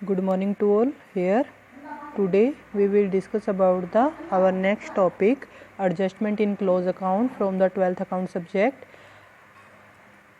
Good morning to all. Here today we will discuss about our next topic, adjustment in close account from the 12th account subject.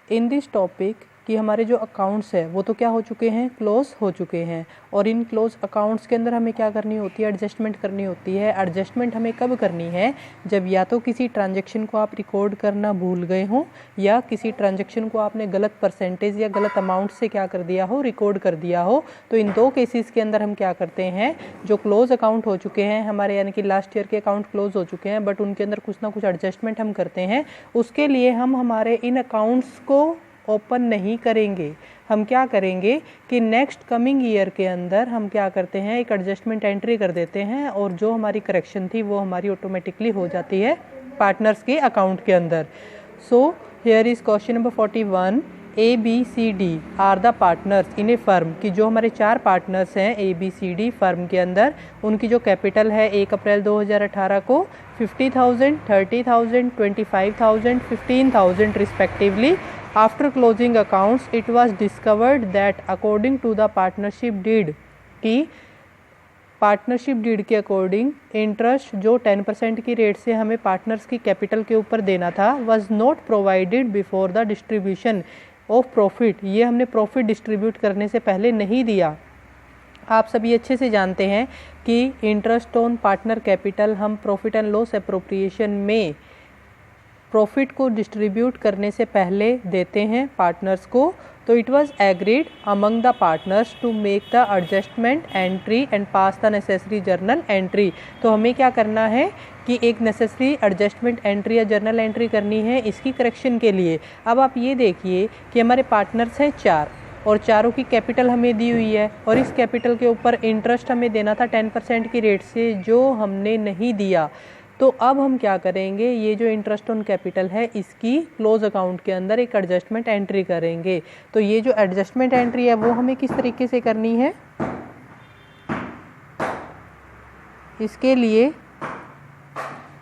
In this topic कि हमारे जो accounts है वो तो क्या हो चुके हैं, क्लोज हो चुके हैं, और इन क्लोज अकाउंट्स के अंदर हमें क्या करनी होती है, एडजस्टमेंट करनी होती है। एडजस्टमेंट हमें कब करनी है, जब या तो किसी ट्रांजैक्शन को आप रिकॉर्ड करना भूल गए हो या किसी ट्रांजैक्शन को आपने गलत परसेंटेज या गलत अमाउंट से क्या कर दिया हो, रिकॉर्ड कर दिया हो। तो इन दो केसेस के अंदर हम क्या करते हैं, जो क्लोज अकाउंट हो चुके हैं हमारे, यानी कि लास्ट ईयर के अकाउंट क्लोज हो चुके हैं बट उनके अंदर कुछ ना कुछ एडजस्टमेंट हम करते हैं, उसके लिए हम हमारे इन अकाउंट्स को ओपन नहीं करेंगे। हम क्या करेंगे कि नेक्स्ट कमिंग ईयर के अंदर हम क्या करते हैं, एक एडजस्टमेंट एंट्री कर देते हैं और जो हमारी करेक्शन थी वो हमारी ऑटोमेटिकली हो जाती है पार्टनर्स के अकाउंट के अंदर। So here is question number 41। A B C D are the partners in a firm, की जो हमारे चार पार्टनर्स हैं A B C D firm के अंदर, उनकी जो कैपिटल है 1 अप्रैल 2018 को 50,000, 30,000, 25,000, 15,000 respectively. After closing accounts, it was discovered that according to the partnership deed, कि पार्टनरशिप डीड के अकॉर्डिंग इंटरेस्ट जो 10% की रेट से हमें पार्टनर्स की कैपिटल के ऊपर देना था, was not provided before the distribution of profit, ये हमने प्रॉफिट डिस्ट्रीब्यूट करने से पहले नहीं दिया। आप सभी अच्छे से जानते हैं कि इंटरेस्ट ऑन पार्टनर कैपिटल हम प्रॉफिट एंड लॉस एप्रोप्रिएशन में प्रॉफिट को डिस्ट्रीब्यूट करने से पहले देते हैं पार्टनर्स को। तो it was agreed among the partners to make the adjustment entry and pass the necessary journal entry. तो हमें क्या करना है कि एक नेसेसरी एडजस्टमेंट एंट्री या जर्नल एंट्री करनी है इसकी करेक्शन के लिए। अब आप ये देखिए कि हमारे पार्टनर्स हैं 4 और चारों की कैपिटल हमें दी हुई है और इस कैपिटल के ऊपर इंटरेस्ट हमें देना था 10% की रेट से, जो हमने नहीं दिया। तो अब हम क्या करेंगे, ये जो इंटरेस्ट ऑन कैपिटल है इसकी क्लोज अकाउंट के अंदर एक एडजस्टमेंट एंट्री करेंगे। तो ये जो एडजस्टमेंट एंट्री है वो हमें किस तरीके से करनी है, इसके लिए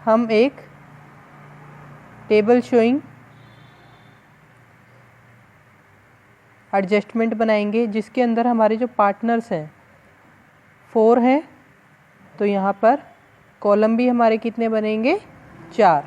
हम एक टेबल शोइंग एडजस्टमेंट बनाएंगे जिसके अंदर हमारे जो पार्टनर्स हैं 4 हैं। तो यहाँ पर कॉलम भी हमारे कितने बनेंगे, 4।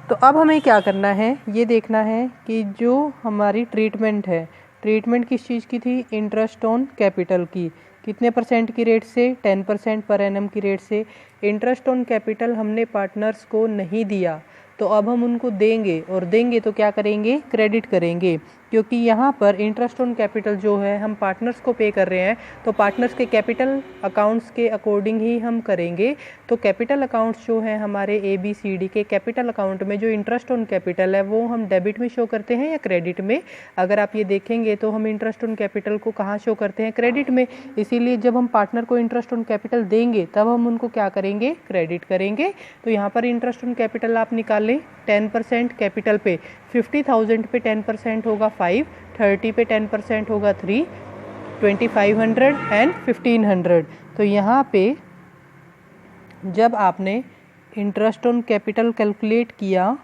तो अब हमें क्या करना है, ये देखना है कि जो हमारी ट्रीटमेंट है, ट्रीटमेंट किस चीज़ की थी, इंटरेस्ट ऑन कैपिटल की, कितने परसेंट की रेट से, 10% पर एनम की रेट से। इंटरेस्ट ऑन कैपिटल हमने पार्टनर्स को नहीं दिया, तो अब हम उनको देंगे, और देंगे तो क्या करेंगे, क्रेडिट करेंगे, क्योंकि यहाँ पर इंटरेस्ट ऑन कैपिटल जो है हम पार्टनर्स को पे कर रहे हैं, तो पार्टनर्स के कैपिटल अकाउंट्स के अकॉर्डिंग ही हम करेंगे। तो कैपिटल अकाउंट्स जो है हमारे ए बी सी डी के कैपिटल अकाउंट में जो इंटरेस्ट ऑन कैपिटल है वो हम डेबिट में शो करते हैं या क्रेडिट में। अगर आप ये देखेंगे तो हम इंटरेस्ट ऑन कैपिटल को कहाँ शो करते हैं, क्रेडिट में। इसीलिए जब हम पार्टनर को इंटरेस्ट ऑन कैपिटल देंगे तब हम उनको क्या करेंगे, क्रेडिट करेंगे। तो यहाँ पर इंटरेस्ट ऑन कैपिटल आप निकालें 10% कैपिटल पे, 50,000 पे 10% होगा 5, 30 पे 10% होगा 3, 2500 एंड 1500। तो यहाँ पे जब आपने इंटरेस्ट ऑन कैपिटल कैलकुलेट किया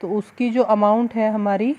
तो उसकी जो अमाउंट है हमारी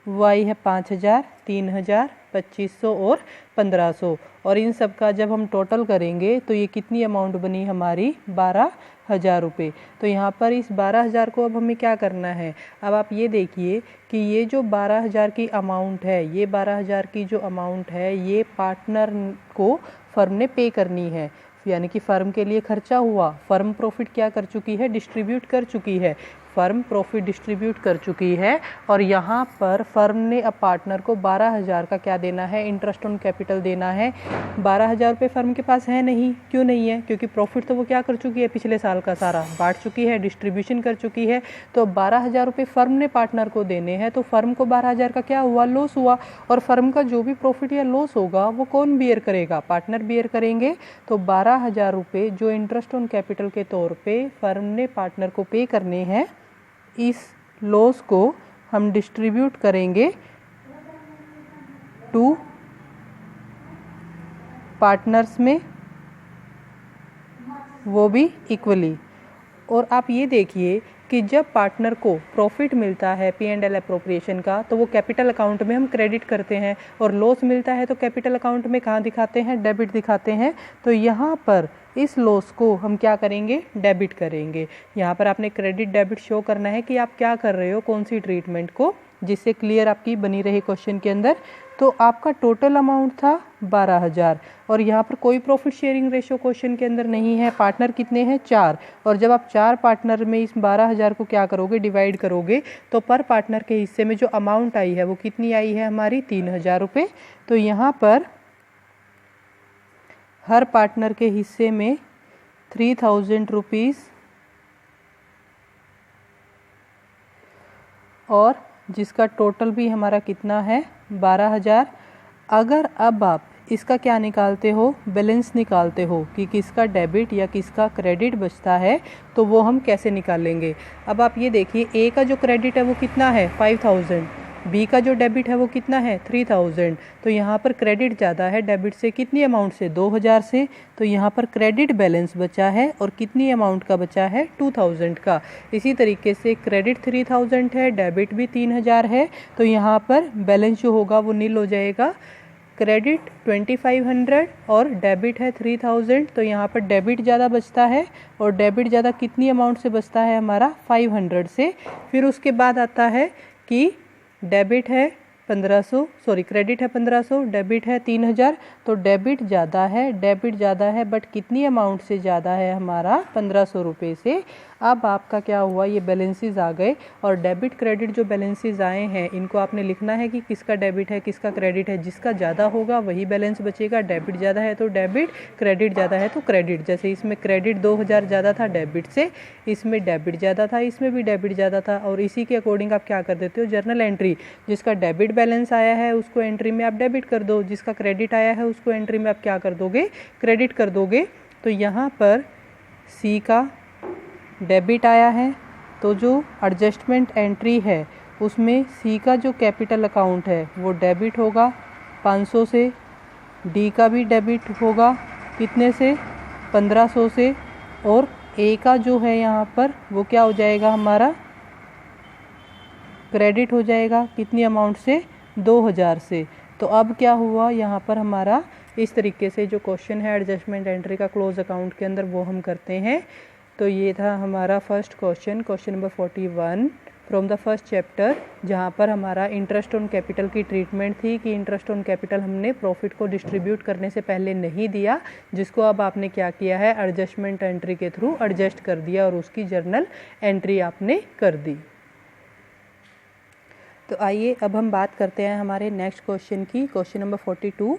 वो आई है 5,000, 3,000, 2,500 और 1,500, और इन सब का जब हम टोटल करेंगे तो ये कितनी अमाउंट बनी हमारी, 12,000 रुपये। तो यहाँ पर इस 12,000 को अब हमें क्या करना है, अब आप ये देखिए कि ये जो 12,000 की अमाउंट है, ये 12,000 की जो अमाउंट है ये पार्टनर को फर्म ने पे करनी है, यानी कि फर्म के लिए खर्चा हुआ। फर्म प्रॉफिट क्या कर चुकी है, डिस्ट्रीब्यूट कर चुकी है, फर्म प्रॉफिट डिस्ट्रीब्यूट कर चुकी है, और यहाँ पर फर्म ने अब पार्टनर को 12,000 का क्या देना है, इंटरेस्ट ऑन कैपिटल देना है। 12,000 रुपये फर्म के पास है नहीं, क्यों नहीं है, क्योंकि प्रॉफिट तो वो क्या कर चुकी है, पिछले साल का सारा बांट चुकी है, डिस्ट्रीब्यूशन कर चुकी है। तो 12,000 रुपये फर्म ने पार्टनर को देने हैं, तो फर्म को 12,000 का क्या हुआ, लॉस हुआ, और फर्म का जो भी प्रॉफिट या लॉस होगा वो कौन बियर करेगा, पार्टनर बियर करेंगे। तो 12,000 रुपये जो इंटरेस्ट ऑन कैपिटल के तौर पे फर्म ने पार्टनर को पे करने हैं, इस लॉस को हम डिस्ट्रीब्यूट करेंगे टू पार्टनर्स में, वो भी इक्वली। और आप ये देखिए कि जब पार्टनर को प्रॉफिट मिलता है P&L अप्रोप्रिएशन का तो वो कैपिटल अकाउंट में हम क्रेडिट करते हैं, और लॉस मिलता है तो कैपिटल अकाउंट में कहाँ दिखाते हैं, डेबिट दिखाते हैं। तो यहाँ पर इस लॉस को हम क्या करेंगे, डेबिट करेंगे। यहाँ पर आपने क्रेडिट डेबिट शो करना है कि आप क्या कर रहे हो, कौन सी ट्रीटमेंट को, जिससे क्लियर आपकी बनी रही क्वेश्चन के अंदर। तो आपका टोटल अमाउंट था 12,000 और यहाँ पर कोई प्रॉफिट शेयरिंग रेशो क्वेश्चन के अंदर नहीं है। पार्टनर कितने हैं, 4, और जब आप 4 पार्टनर में इस 12,000 को क्या करोगे, डिवाइड करोगे, तो पर पार्टनर के हिस्से में जो अमाउंट आई है वो कितनी आई है हमारी, 3,000 रुपये। तो यहाँ पर हर पार्टनर के हिस्से में 3,000 रुपीज़ और जिसका टोटल भी हमारा कितना है, 12,000। अगर अब आप इसका क्या निकालते हो, बैलेंस निकालते हो कि किसका डेबिट या किसका क्रेडिट बचता है, तो वो हम कैसे निकालेंगे। अब आप ये देखिए, ए का जो क्रेडिट है वो कितना है, 5,000, बी का जो डेबिट है वो कितना है, 3,000। तो यहाँ पर क्रेडिट ज़्यादा है डेबिट से, कितनी अमाउंट से, 2,000 से। तो यहाँ पर क्रेडिट बैलेंस बचा है और कितनी अमाउंट का बचा है, 2,000 का। इसी तरीके से क्रेडिट 3,000 है, डेबिट भी 3,000 है, तो यहाँ पर बैलेंस जो होगा वो नील हो जाएगा। क्रेडिट 2,500 और डेबिट है 3,000, तो यहाँ पर डेबिट ज़्यादा बचता है, और डेबिट ज़्यादा कितनी अमाउंट से बचता है हमारा, 500 से। फिर उसके बाद आता है कि डेबिट है 1500, सॉरी क्रेडिट है 1500, डेबिट है 3,000। तो डेबिट ज़्यादा है बट कितनी अमाउंट से ज़्यादा है हमारा, 1,500 रुपये से। अब आपका क्या हुआ, ये बैलेंसेस आ गए, और डेबिट क्रेडिट जो बैलेंसेस आए हैं इनको आपने लिखना है कि किसका डेबिट है किसका क्रेडिट है। जिसका ज़्यादा होगा वही बैलेंस बचेगा। डेबिट ज़्यादा है तो डेबिट, क्रेडिट ज़्यादा है तो क्रेडिट। जैसे इसमें क्रेडिट 2,000 ज़्यादा था डेबिट से, इसमें डेबिट ज़्यादा था, इसमें भी डेबिट ज़्यादा था, और इसी के अकॉर्डिंग आप क्या कर देते हो, जर्नल एंट्री, जिसका डेबिट बैलेंस आया है उसको एंट्री में आप डेबिट कर दो, जिसका क्रेडिट आया है उसको एंट्री में आप क्या कर दोगे, क्रेडिट कर दोगे। तो यहाँ पर सी का डेबिट आया है, तो जो एडजस्टमेंट एंट्री है उसमें सी का जो कैपिटल अकाउंट है वो डेबिट होगा 500 से, डी का भी डेबिट होगा कितने से, 1,500 से, और ए का जो है यहाँ पर वो क्या हो जाएगा हमारा, क्रेडिट हो जाएगा कितनी अमाउंट से, 2,000 से। तो अब क्या हुआ यहाँ पर हमारा, इस तरीके से जो क्वेश्चन है एडजस्टमेंट एंट्री का क्लोज अकाउंट के अंदर वो हम करते हैं। तो ये था हमारा first question, question number 41 from the first chapter, जहाँ पर हमारा इंटरेस्ट ऑन कैपिटल की ट्रीटमेंट थी कि इंटरेस्ट ऑन कैपिटल हमने प्रॉफिट को डिस्ट्रीब्यूट करने से पहले नहीं दिया, जिसको अब आपने क्या किया है, एडजस्टमेंट एंट्री के थ्रू एडजस्ट कर दिया और उसकी जर्नल एंट्री आपने कर दी। तो आइए अब हम बात करते हैं हमारे नेक्स्ट क्वेश्चन की, क्वेश्चन नंबर 42।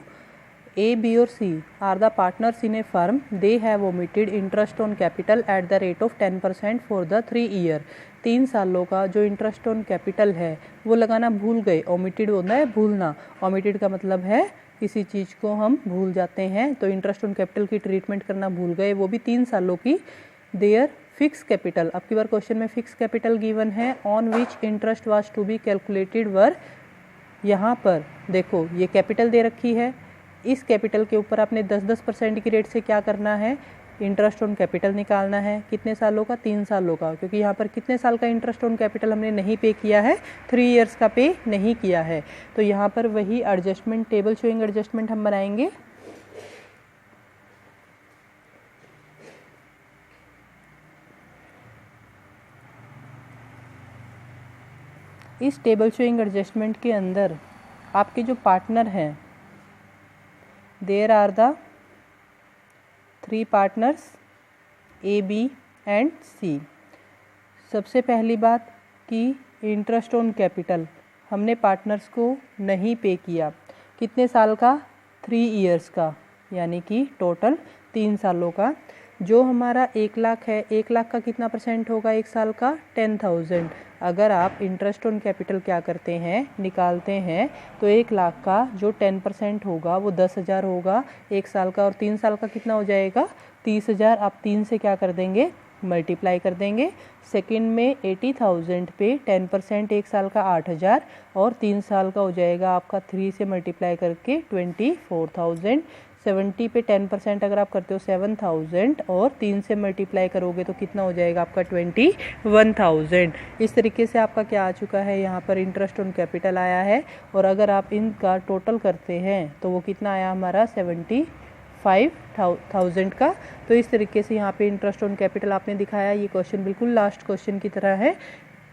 A, B और C are the partners in a firm. They have omitted interest on capital at the rate of 10% for the 3 year. 3 सालों का जो इंटरेस्ट ऑन कैपिटल है वो लगाना भूल गए। ओमिटेड होता है भूलना, ओमिटेड का मतलब है किसी चीज़ को हम भूल जाते हैं, तो इंटरेस्ट ऑन कैपिटल की ट्रीटमेंट करना भूल गए, वो भी 3 सालों की। देयर फिक्स कैपिटल, अब की बार क्वेश्चन में फिक्स कैपिटल गिवन है, on which interest was to be calculated were. यहाँ पर देखो ये कैपिटल दे रखी है, इस कैपिटल के ऊपर आपने 10% की रेट से क्या करना है, इंटरेस्ट ऑन कैपिटल निकालना है। कितने सालों का, 3 सालों का, क्योंकि यहाँ पर कितने साल का इंटरेस्ट ऑन कैपिटल हमने नहीं पे किया है, 3 इयर्स का पे नहीं किया है। तो यहाँ पर वही एडजस्टमेंट टेबल शोइंग एडजस्टमेंट हम बनाएंगे। इस टेबल शोइंग एडजस्टमेंट के अंदर आपके जो पार्टनर हैं, there are the 3 partners A, B and C. सबसे पहली बात कि इंटरेस्ट ऑन कैपिटल हमने पार्टनर्स को नहीं पे किया, कितने साल का, 3 इयर्स का, यानी कि टोटल 3 सालों का। जो हमारा 1 लाख है, 1 लाख का कितना परसेंट होगा 1 साल का, 10,000। अगर आप इंटरेस्ट ऑन कैपिटल क्या करते हैं, निकालते हैं, तो 1 लाख का जो 10% होगा वो 10,000 होगा 1 साल का, और 3 साल का कितना हो जाएगा, 30,000। आप 3 से क्या कर देंगे, मल्टीप्लाई कर देंगे। सेकंड में 80,000 पे 10% 1 साल का 8,000, और 3 साल का हो जाएगा आपका 3 से मल्टीप्लाई करके 24,000। 70 पे 10% अगर आप करते हो 7000 और 3 से मल्टीप्लाई करोगे तो कितना हो जाएगा आपका 21,000। इस तरीके से आपका क्या आ चुका है, यहाँ पर इंटरेस्ट ऑन कैपिटल आया है। और अगर आप इनका टोटल करते हैं तो वो कितना आया हमारा 75,000 का। तो इस तरीके से यहाँ पे इंटरेस्ट ऑन कैपिटल आपने दिखाया। ये क्वेश्चन बिल्कुल लास्ट क्वेश्चन की तरह है।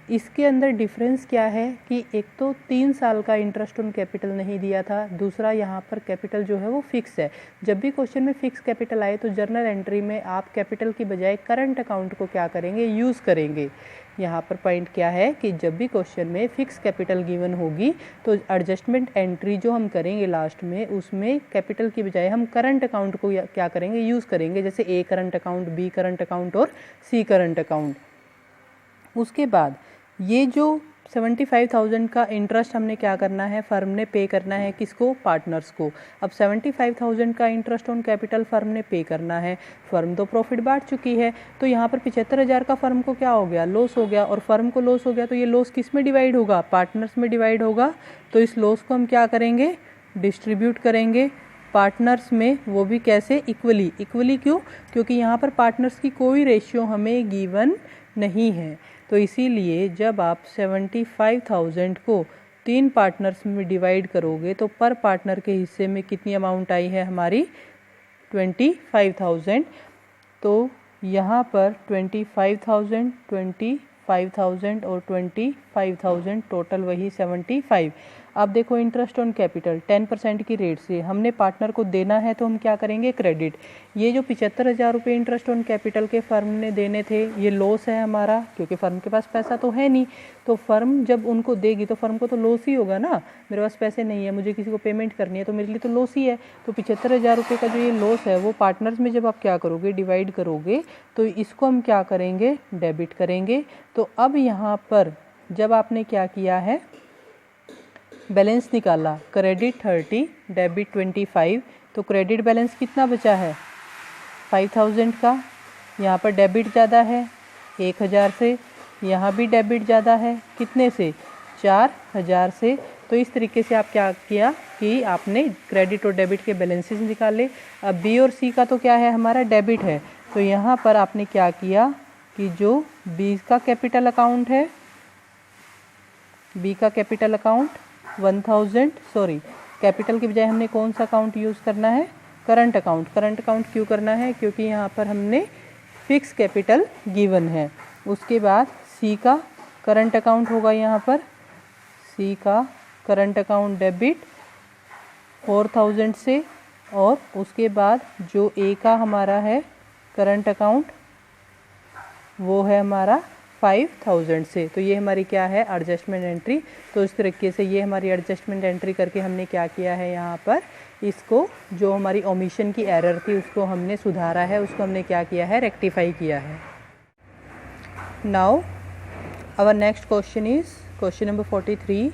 इसके अंदर डिफरेंस क्या है कि एक तो 3 साल का इंटरेस्ट ऑन कैपिटल नहीं दिया था, दूसरा यहाँ पर कैपिटल जो है वो फिक्स है। जब भी क्वेश्चन में फिक्स कैपिटल आए तो जर्नल एंट्री में आप कैपिटल की बजाय करंट अकाउंट को क्या करेंगे, यूज़ करेंगे। यहाँ पर पॉइंट क्या है कि जब भी क्वेश्चन में फिक्स कैपिटल गिवन होगी तो एडजस्टमेंट एंट्री जो हम करेंगे लास्ट में, उसमें कैपिटल की बजाय हम करंट अकाउंट को क्या करेंगे, यूज़ करेंगे। जैसे A current account, B current account और सी करंट अकाउंट। उसके बाद ये जो 75,000 का इंटरेस्ट हमने क्या करना है, फर्म ने पे करना है किसको, पार्टनर्स को। अब 75,000 का इंटरेस्ट ऑन कैपिटल फर्म ने पे करना है। फर्म तो प्रॉफिट बांट चुकी है, तो यहाँ पर 75,000 का फर्म को क्या हो गया, लॉस हो गया। और फर्म को लॉस हो गया तो ये लॉस किस में डिवाइड होगा, पार्टनर्स में डिवाइड होगा। तो इस लॉस को हम क्या करेंगे, डिस्ट्रीब्यूट करेंगे पार्टनर्स में, वो भी कैसे, इक्वली। इक्वली क्यों, क्योंकि यहाँ पर पार्टनर्स की कोई रेशियो हमें गिवन नहीं है। तो इसीलिए जब आप 75,000 को 3 पार्टनर्स में डिवाइड करोगे तो पर पार्टनर के हिस्से में कितनी अमाउंट आई है हमारी, 25,000। तो यहाँ पर 25,000, 25,000 और 25,000 टोटल वही 75। अब देखो इंटरेस्ट ऑन कैपिटल 10% की रेट से हमने पार्टनर को देना है तो हम क्या करेंगे, क्रेडिट। ये जो 75,000 रुपये इंटरेस्ट ऑन कैपिटल के फर्म ने देने थे, ये लॉस है हमारा, क्योंकि फर्म के पास पैसा तो है नहीं। तो फर्म जब उनको देगी तो फर्म को तो लॉस ही होगा ना, मेरे पास पैसे नहीं है, मुझे किसी को पेमेंट करनी है, तो मेरे लिए तो लॉस ही है। तो 75,000 रुपये का जो ये लॉस है वो पार्टनर्स में जब आप क्या करोगे, डिवाइड करोगे, तो इसको हम क्या करेंगे, डेबिट करेंगे। तो अब यहाँ पर जब आपने क्या किया है, बैलेंस निकाला, क्रेडिट 30, डेबिट 25, तो क्रेडिट बैलेंस कितना बचा है 5,000 का। यहाँ पर डेबिट ज़्यादा है 1,000 से, यहाँ भी डेबिट ज़्यादा है कितने से, 4,000 से। तो इस तरीके से आप क्या किया कि आपने क्रेडिट और डेबिट के बैलेंसेस निकाले। अब बी और सी का तो क्या है, हमारा डेबिट है। तो यहाँ पर आपने क्या किया कि जो बी का कैपिटल अकाउंट है, बी का कैपिटल अकाउंट 1000, सॉरी कैपिटल की बजाय हमने कौन सा अकाउंट यूज़ करना है, करंट अकाउंट। करंट अकाउंट क्यों करना है, क्योंकि यहाँ पर हमने फिक्स कैपिटल गिवन है। उसके बाद सी का करंट अकाउंट होगा, यहाँ पर सी का करंट अकाउंट डेबिट 4000 से, और उसके बाद जो ए का हमारा है करंट अकाउंट वो है हमारा 5,000 से। तो ये हमारी क्या है, एडजस्टमेंट एंट्री। तो इस तरीके से ये हमारी एडजस्टमेंट एंट्री करके हमने क्या किया है, यहाँ पर इसको जो हमारी ओमिशन की एरर थी उसको हमने सुधारा है, उसको हमने क्या किया है, रेक्टिफाई किया है। Now our next question is question number 43।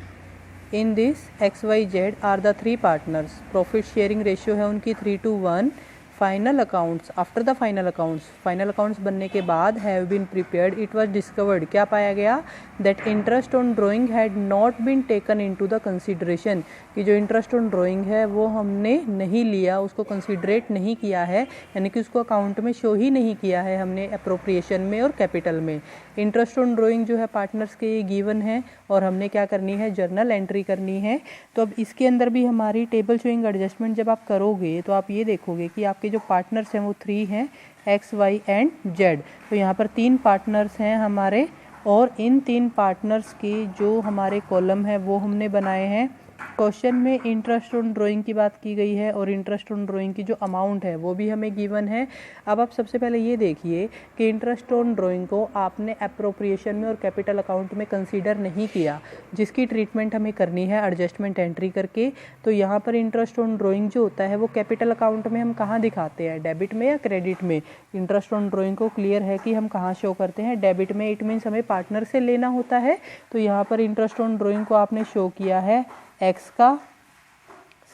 In this XYZ are the 3 partners, profit sharing ratio है उनकी 3:1। Final accounts, after the final accounts बनने के बाद have been prepared, it was discovered, क्या पाया गया, that interest on drawing had not been taken into the consideration, कि जो इंटरेस्ट ऑन ड्राइंग है वो हमने नहीं लिया, उसको कंसीडरेट नहीं किया है, यानी कि उसको अकाउंट में शो ही नहीं किया है हमने अप्रोप्रिएशन में और कैपिटल में। इंटरेस्ट ऑन ड्राइंग जो है पार्टनर्स के ये गिवन है और हमने क्या करनी है, जर्नल एंट्री करनी है। तो अब इसके अंदर भी हमारी टेबल शोइंग एडजस्टमेंट जब आप करोगे तो आप ये देखोगे कि आपके जो पार्टनर्स हैं वो 3 हैं, X, Y एंड Z। तो यहाँ पर 3 पार्टनर्स हैं हमारे, और इन 3 पार्टनर्स के जो हमारे कॉलम है वो हमने बनाए हैं। क्वेश्चन में इंटरेस्ट ऑन ड्राइंग की बात की गई है और इंटरेस्ट ऑन ड्राइंग की जो अमाउंट है वो भी हमें गिवन है। अब आप सबसे पहले ये देखिए कि इंटरेस्ट ऑन ड्राइंग को आपने अप्रोप्रिएशन में और कैपिटल अकाउंट में कंसीडर नहीं किया, जिसकी ट्रीटमेंट हमें करनी है एडजस्टमेंट एंट्री करके। तो यहाँ पर इंटरेस्ट ऑन ड्राइंग जो होता है वो कैपिटल अकाउंट में हम कहाँ दिखाते हैं, डेबिट में या क्रेडिट में। इंटरेस्ट ऑन ड्राइंग को क्लियर है कि हम कहाँ शो करते हैं, डेबिट में। इट मीन्स हमें पार्टनर से लेना होता है। तो यहाँ पर इंटरेस्ट ऑन ड्राइंग को आपने शो किया है X का,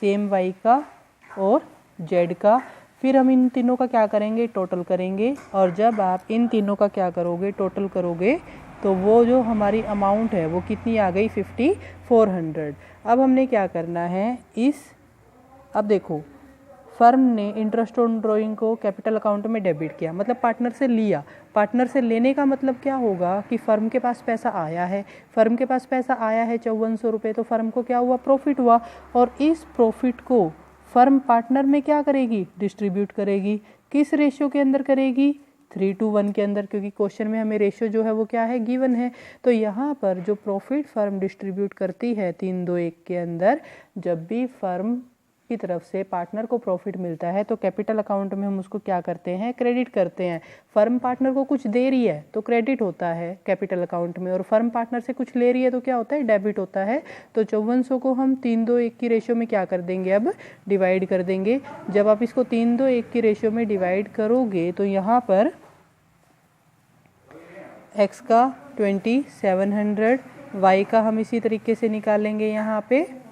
सेम Y का और Z का। फिर हम इन तीनों का क्या करेंगे, टोटल करेंगे, और जब आप इन तीनों का क्या करोगे, टोटल करोगे, तो वो जो हमारी अमाउंट है वो कितनी आ गई, 5400। अब हमने क्या करना है, अब देखो फर्म ने इंटरेस्ट ऑन ड्राइंग को कैपिटल अकाउंट में डेबिट किया, मतलब पार्टनर से लिया। पार्टनर से लेने का मतलब क्या होगा कि फर्म के पास पैसा आया है, फर्म के पास पैसा आया है 5400 रुपये, तो फर्म को क्या हुआ, प्रॉफिट हुआ। और इस प्रॉफिट को फर्म पार्टनर में क्या करेगी, डिस्ट्रीब्यूट करेगी। किस रेशियो के अंदर करेगी, 3:1 के अंदर, क्योंकि क्वेश्चन में हमें रेशियो जो है वो क्या है, गिवन है। तो यहाँ पर जो प्रॉफिट फर्म डिस्ट्रीब्यूट करती है 3:2:1 के अंदर, जब भी फर्म की तरफ से पार्टनर को प्रॉफिट मिलता है तो कैपिटल अकाउंट में हम उसको क्या करते हैं, क्रेडिट करते हैं। फर्म पार्टनर को कुछ दे रही है तो क्रेडिट होता है कैपिटल अकाउंट में, और फर्म पार्टनर से कुछ ले रही है तो क्या होता है, डेबिट होता है। तो 5400 को हम 3:2:1 की रेशियो में क्या कर देंगे, अब डिवाइड कर देंगे। जब आप इसको 3:2:1 की रेशियो में डिवाइड करोगे तो यहाँ पर x का 2700, y का हम इसी तरीके से निकालेंगे यहाँ पे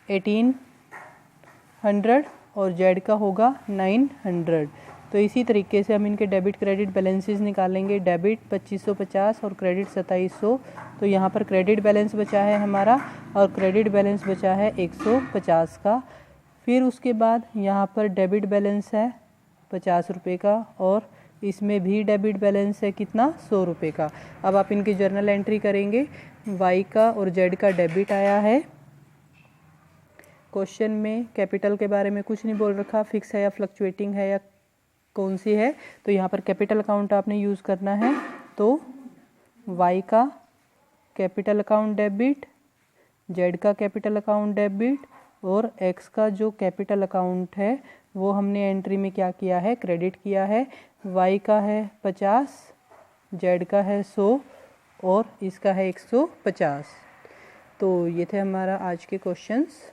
1800 और z का होगा 900। तो इसी तरीके से हम इनके डेबिट क्रेडिट बैलेंसेस निकालेंगे। डेबिट 2550 और क्रेडिट 2700। तो यहाँ पर क्रेडिट बैलेंस बचा है हमारा और क्रेडिट बैलेंस बचा है 150 का। फिर उसके बाद यहाँ पर डेबिट बैलेंस है 50 रुपये का और इसमें भी डेबिट बैलेंस है कितना, 100 रुपये का। अब आप इनकी जर्नल एंट्री करेंगे। y का और z का डेबिट आया है। क्वेश्चन में कैपिटल के बारे में कुछ नहीं बोल रखा, फिक्स है या फ्लक्चुएटिंग है या कौन सी है, तो यहाँ पर कैपिटल अकाउंट आपने यूज़ करना है। तो y का कैपिटल अकाउंट डेबिट, z का कैपिटल अकाउंट डेबिट और x का जो कैपिटल अकाउंट है वो हमने एंट्री में क्या किया है, क्रेडिट किया है। y का है 50, z का है 100 और इसका है 150। तो ये थे हमारा आज के क्वेश्चंस।